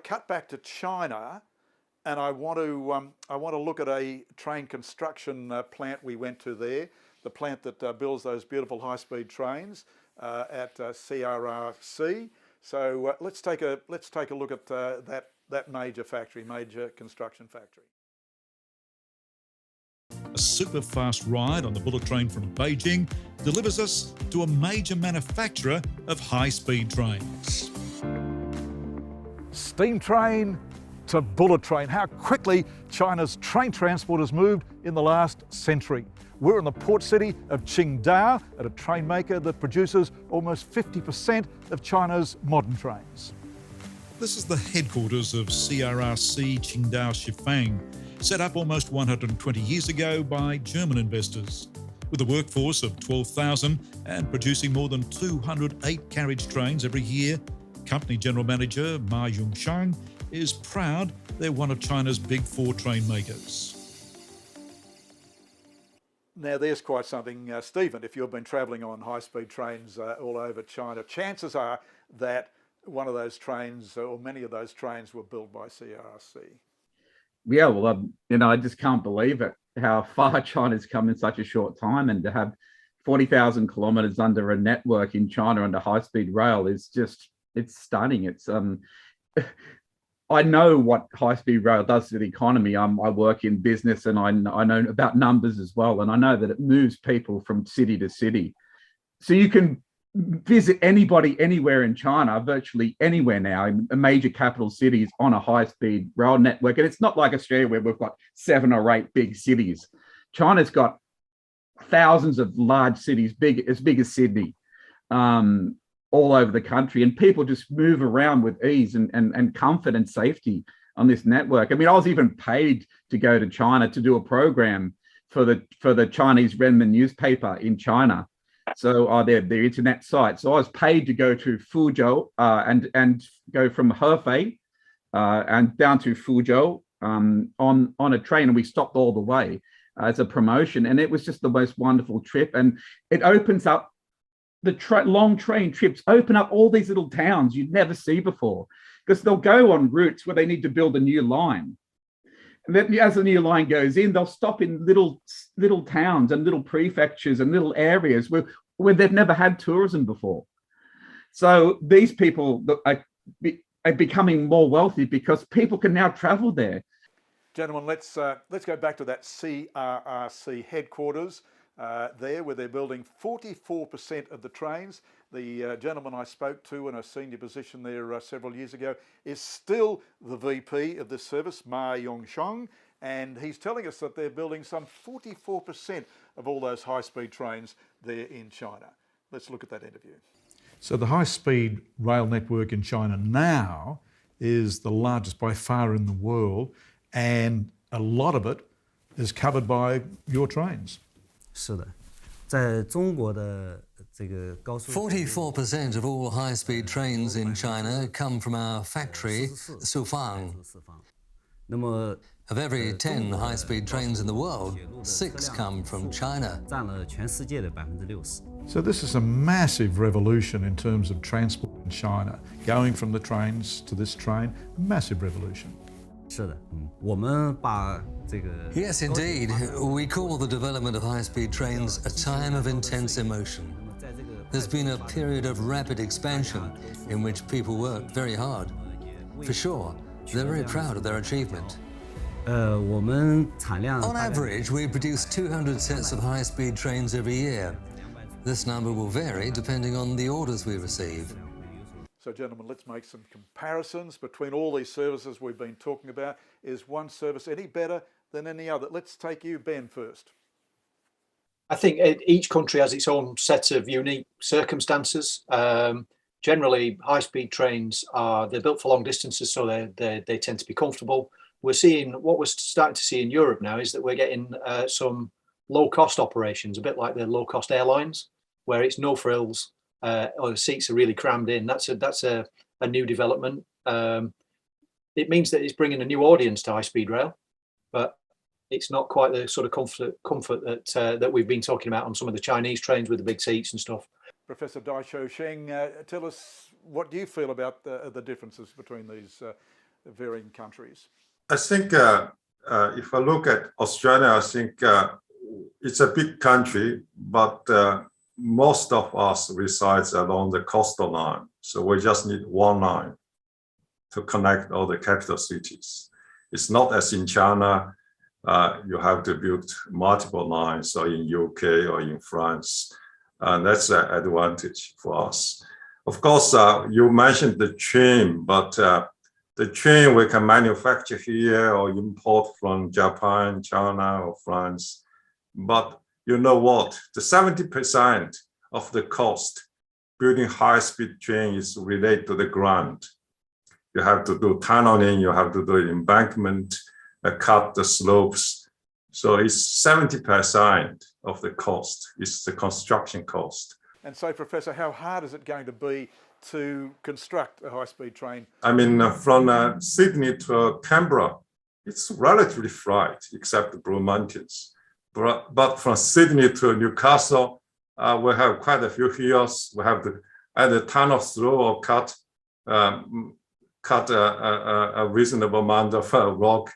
Speaker 5: cut back to China, and I want to look at a train construction plant we went to there, the plant that builds those beautiful high-speed trains at CRRC. So let's take a look at that major construction factory.
Speaker 4: A super fast ride on the bullet train from Beijing delivers us to a major manufacturer of high-speed trains.
Speaker 5: Steam train to bullet train, how quickly China's train transport has moved in the last century. We're in the port city of Qingdao at a train maker that produces almost 50% of China's modern trains.
Speaker 4: This is the headquarters of CRRC Qingdao Shifang, set up almost 120 years ago by German investors. With a workforce of 12,000 and producing more than 208 carriage trains every year, company general manager Ma Yongshang is proud they're one of China's big four train makers.
Speaker 5: Now there's quite something, Stephen, if you've been travelling on high-speed trains all over China, chances are that one of those trains or many of those trains were built by CRRC.
Speaker 10: Yeah, well, I just can't believe it, how far China's come in such a short time, and to have 40,000 kilometres under a network in China under high-speed rail is just, it's stunning. It's I know what high-speed rail does to the economy. I work in business and I know about numbers as well. And I know that it moves people from city to city. So you can visit anybody anywhere in China, virtually anywhere now, in major capital cities on a high-speed rail network. And it's not like Australia where we've got 7 or 8 big cities. China's got thousands of large cities, as big as Sydney, all over the country, and people just move around with ease and comfort and safety on this network. I mean, I was even paid to go to China to do a program for the Chinese Renmin newspaper in China. So their internet site. So I was paid to go to Fuzhou and go from Hefei and down to Fuzhou on a train, and we stopped all the way as a promotion. And it was just the most wonderful trip, and it opens up the long train trips, open up all these little towns you'd never see before, because they'll go on routes where they need to build a new line. And then as the new line goes in, they'll stop in little towns and little prefectures and little areas where they've never had tourism before. So these people are becoming more wealthy because people can now travel there.
Speaker 5: Gentlemen, let's go back to that CRRC headquarters. There, where they're building 44% of the trains. The gentleman I spoke to in a senior position there several years ago is still the VP of this service, Ma Yongshang, and he's telling us that they're building some 44% of all those high-speed trains there in China. Let's look at that interview.
Speaker 1: So the high-speed rail network in China now is the largest by far in the world, and a lot of it is covered by your trains.
Speaker 14: 是的，在中国的这个高速
Speaker 15: 44% of all high-speed trains in China come from our factory, Sufang.
Speaker 14: 那么
Speaker 15: Of every 10 high-speed trains in the world, 6 come from China.
Speaker 14: 占了全世界的60%。
Speaker 1: So this is a massive revolution in terms of transport in China, going from the trains to this train, massive revolution.
Speaker 14: 是的，我们把这个
Speaker 15: Yes, indeed. We call the development of high-speed trains a time of intense emotion. There's been a period of rapid expansion in which people work very hard. For sure, they're very proud of their achievement.
Speaker 14: 我们产量
Speaker 15: On average, we produce 200 sets of high-speed trains every year. This number will vary depending on the orders we receive.
Speaker 5: So gentlemen, let's make some comparisons between all these services we've been talking about. Is one service any better than any other? Let's take you, Ben, first.
Speaker 6: I think each country has its own set of unique circumstances. Generally, high-speed trains they're built for long distances, so they tend to be comfortable. What we're starting to see in Europe now is that we're getting some low-cost operations, a bit like the low-cost airlines, where it's no frills. Or the seats are really crammed in. That's a new development. It means that it's bringing a new audience to high-speed rail, but it's not quite the sort of comfort that we've been talking about on some of the Chinese trains with the big seats and stuff.
Speaker 5: Professor Dai Sheng, tell us, what do you feel about the differences between these varying countries?
Speaker 8: I think if I look at Australia, I think it's a big country, but most of us resides along the coastal line. So we just need one line to connect all the capital cities. It's not as in China, you have to build multiple lines, or in UK or in France. And that's an advantage for us. Of course, you mentioned the train, but the train we can manufacture here or import from Japan, China, or France. But you know what? The 70% of the cost building high-speed train is related to the ground. You have to do tunneling, you have to do embankment, cut the slopes. So it's 70% of the cost. It's the construction cost.
Speaker 5: And so, Professor, how hard is it going to be to construct a high-speed train?
Speaker 8: I mean, from Sydney to Canberra, it's relatively flat, except the Blue Mountains. But from Sydney to Newcastle, we have quite a few hills. We have to either tunnel through or cut a reasonable amount of rock.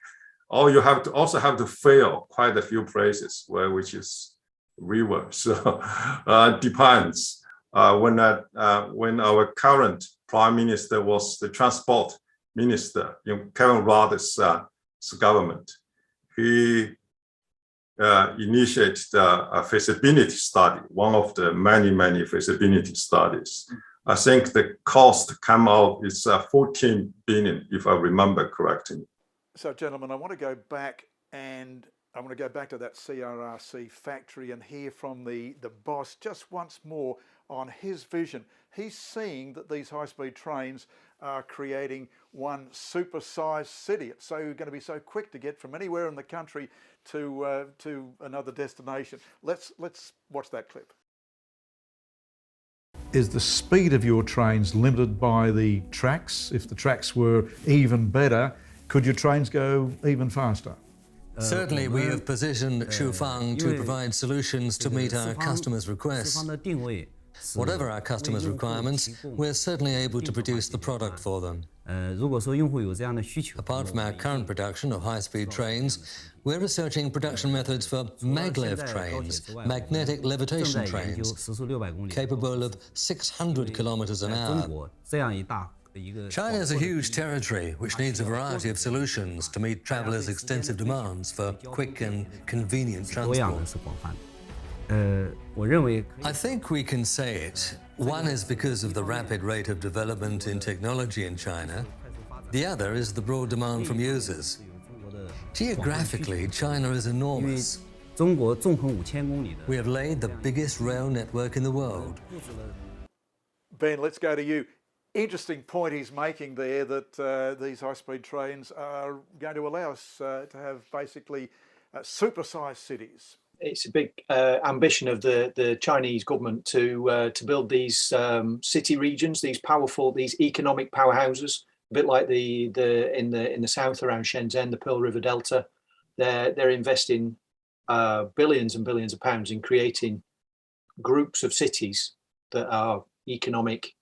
Speaker 8: Or you have to also have to fill quite a few places which is river. So it depends. When our current prime minister was the transport minister in Kevin Rudd's government, he initiated a feasibility study, one of the many feasibility studies. I think the cost come out is 14 billion, if I remember correctly.
Speaker 5: So, gentlemen, I want to go back to that CRRC factory and hear from the boss just once more on his vision. He's seeing that these high-speed trains are creating one super-sized city. It's going to be so quick to get from anywhere in the country to another destination. Let's watch that clip. Is the speed of your trains limited by the tracks? If the tracks were even better, could your trains go even faster?
Speaker 15: Certainly, we have positioned Shufang to provide solutions to meet our customers' requests. Whatever our customers' requirements, we're certainly able to produce the product for them. Apart from our current production of high-speed trains, we're researching production methods for Maglev trains, magnetic levitation trains, capable of 600 kilometers an hour. China is a huge territory which needs a variety of solutions to meet travelers' extensive demands for quick and convenient transport. I think we can say it. One is because of the rapid rate of development in technology in China. The other is the broad demand from users. Geographically, China is enormous. We have laid the biggest rail network in the world.
Speaker 5: Ben, let's go to you. Interesting point he's making there, that these high-speed trains are going to allow us to have basically super-sized cities.
Speaker 6: It's a big ambition of the Chinese government to build these city regions, these economic powerhouses, a bit like in the south around Shenzhen, the Pearl River Delta. They're investing billions and billions of pounds in creating groups of cities that are economic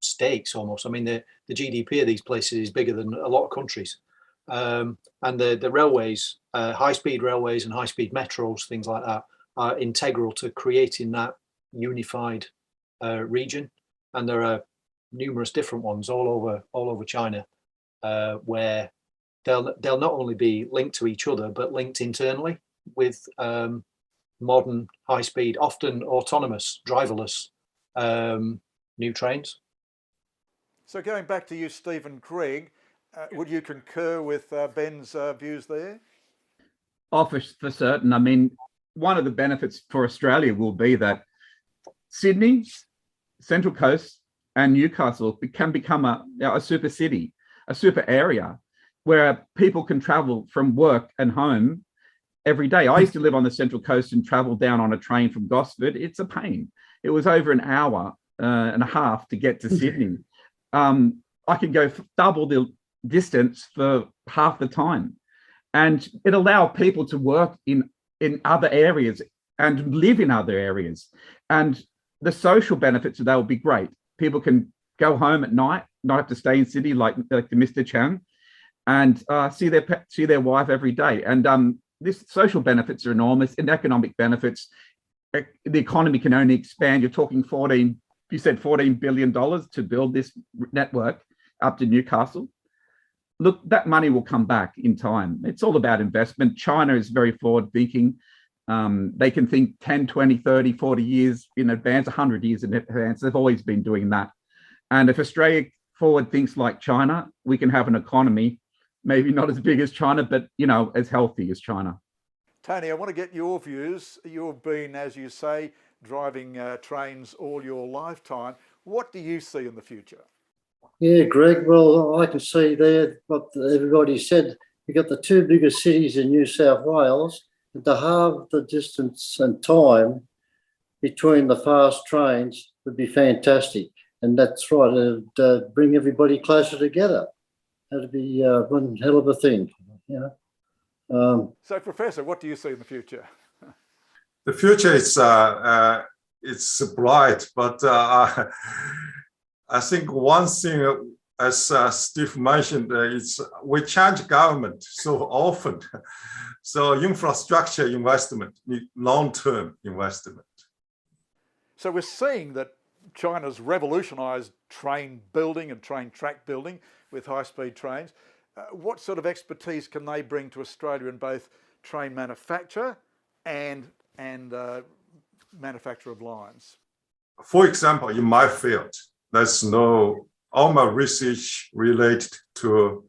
Speaker 6: states almost. I mean, the GDP of these places is bigger than a lot of countries. And the railways, high-speed railways and high-speed metros, things like that, are integral to creating that unified region. And there are numerous different ones all over China, where they'll not only be linked to each other, but linked internally with modern high-speed, often autonomous, driverless new trains.
Speaker 5: So going back to you, Stephen Craig, would you concur with Ben's views there?
Speaker 10: Oh, for certain. I mean, one of the benefits for Australia will be that Sydney, Central Coast and Newcastle can become a super city, a super area where people can travel from work and home every day. I used to live on the Central Coast and travel down on a train from Gosford. It's a pain. It was over an hour and a half to get to Sydney. I could go double the distance for half the time, and it allowed people to work in other areas and live in other areas, and the social benefits of that will be great. People can go home at night, not have to stay in city like the Mr. Chang, and see their wife every day. And this social benefits are enormous, and economic benefits. The economy can only expand. You're talking $14 billion to build this network up to Newcastle. Look, that money will come back in time. It's all about investment. China is very forward thinking. They can think 10, 20, 30, 40 years in advance, 100 years in advance. They've always been doing that. And if Australia forward thinks like China, we can have an economy, maybe not as big as China, but, you know, as healthy as China.
Speaker 5: Tony, I want to get your views. You've been, as you say, driving trains all your lifetime. What do you see in the future?
Speaker 9: Yeah, Greg, well, I can see there what everybody said. You've got the two biggest cities in New South Wales, and to halve the distance and time between the fast trains would be fantastic. And that's right, it'd bring everybody closer together. That'd be one hell of a thing, you know.
Speaker 5: So, Professor, what do you see in the future?
Speaker 8: The future is it's bright, but I think one thing, as Steve mentioned, is we change government so often. So infrastructure investment, long-term investment.
Speaker 5: So we're seeing that China's revolutionised train building and train track building with high-speed trains. What sort of expertise can they bring to Australia in both train manufacture and manufacture of lines?
Speaker 8: For example, in my field, there's no, all my research related to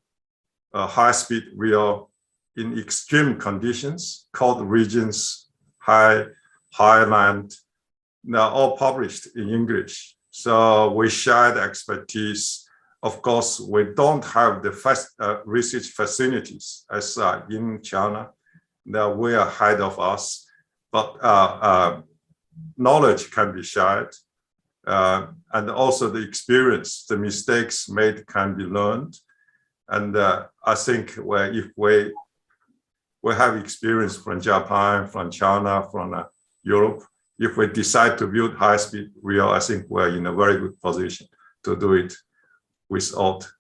Speaker 8: high-speed rail in extreme conditions, cold regions, highland. They're all published in English. So we share the expertise. Of course, we don't have the research facilities as in China. They're way ahead of us, but knowledge can be shared. And also the experience, the mistakes made can be learned. And I think if we have experience from Japan, from China, from Europe, if we decide to build high-speed rail, I think we're in a very good position to do it without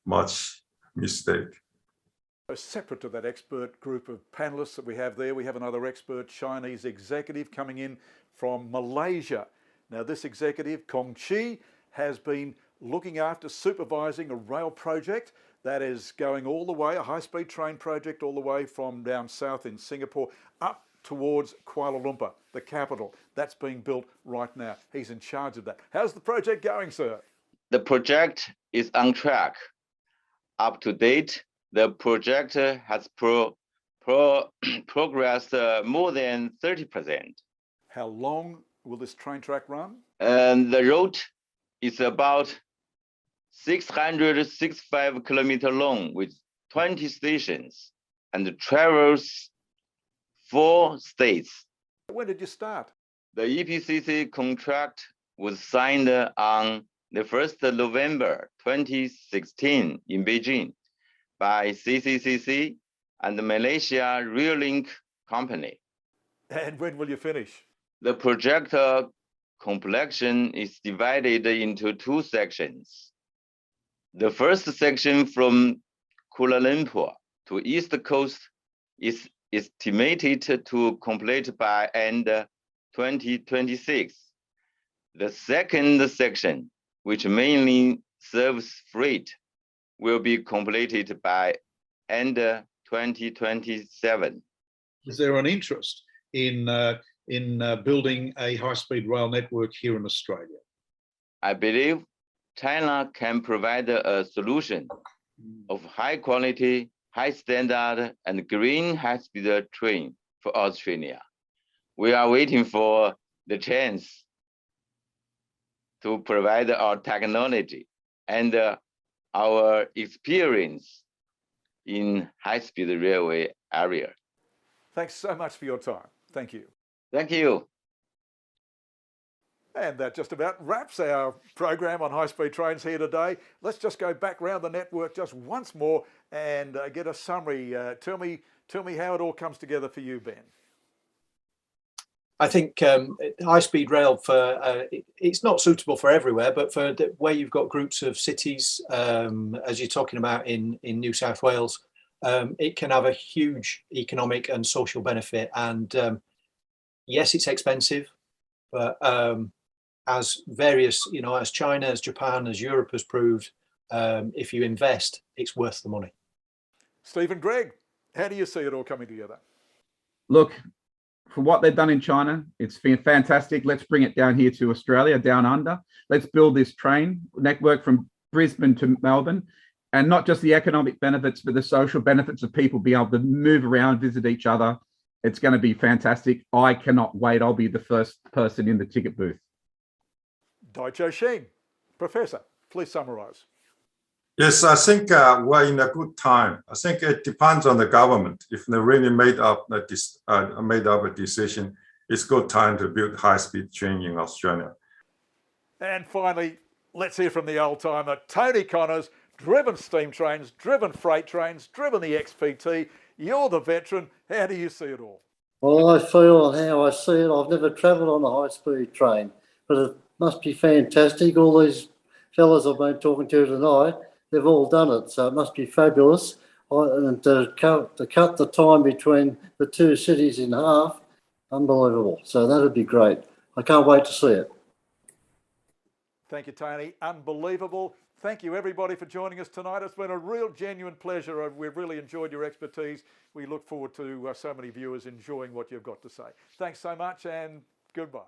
Speaker 8: much mistake.
Speaker 5: Separate to that expert group of panellists that we have there, we have another expert Chinese executive coming in from Malaysia. Now, this executive, Kong Chi, has been looking after supervising a rail project that is going all the way, a high-speed train project all the way from down south in Singapore up towards Kuala Lumpur, the capital. That's being built right now. He's in charge of that. How's the project going, sir?
Speaker 16: The project is on track. Up to date, the project has progressed more than 30%.
Speaker 5: How long will this train track run?
Speaker 16: And the route is about 665 kilometers long with 20 stations and travels 4 states.
Speaker 5: When did you start?
Speaker 16: The EPCC contract was signed on the 1st November 2016 in Beijing by CCCC and the Malaysia Rail Link Company.
Speaker 5: And when will you finish?
Speaker 16: The project completion is divided into 2 sections. The first section from Kuala Lumpur to East Coast is estimated to complete by end 2026. The second section, which mainly serves freight, will be completed by end 2027.
Speaker 11: Is there an interest in building a high-speed rail network here in Australia?
Speaker 16: I believe China can provide a solution of high quality, high standard, and green high-speed train for Australia. We are waiting for the chance to provide our technology and our experience in high-speed railway area.
Speaker 5: Thanks so much for your time. Thank you.
Speaker 16: Thank you.
Speaker 5: And that just about wraps our program on high-speed trains here today. Let's just go back round the network just once more and get a summary. Tell me how it all comes together for you, Ben.
Speaker 6: I think high-speed rail it's not suitable for everywhere, but for where you've got groups of cities, as you're talking about in New South Wales, it can have a huge economic and social benefit. And yes, it's expensive, but as various, as China, as Japan, as Europe has proved, if you invest, it's worth the money.
Speaker 5: Stephen, Greg, how do you see it all coming together?
Speaker 10: Look, for what they've done in China, it's been fantastic. Let's bring it down here to Australia, down under. Let's build this train network from Brisbane to Melbourne, and not just the economic benefits, but the social benefits of people being able to move around, visit each other. It's going to be fantastic. I cannot wait. I'll be the first person in the ticket booth.
Speaker 5: Daicho Shing, Professor, please summarise.
Speaker 8: Yes, I think we're in a good time. I think it depends on the government. If they really made up a decision, it's good time to build high-speed train in Australia.
Speaker 5: And finally, let's hear from the old-timer, Tony Connors, driven steam trains, driven freight trains, driven the XPT. You're the veteran. How do you see it all?
Speaker 9: Well, I feel how I see it. I've never travelled on a high-speed train, but it must be fantastic. All these fellas I've been talking to tonight, they've all done it, so it must be fabulous. And to cut the time between the two cities in half, unbelievable. So that'd be great. I can't wait to see it.
Speaker 5: Thank you, Tony. Unbelievable. Thank you, everybody, for joining us tonight. It's been a real, genuine pleasure. We've really enjoyed your expertise. We look forward to so many viewers enjoying what you've got to say. Thanks so much, and goodbye.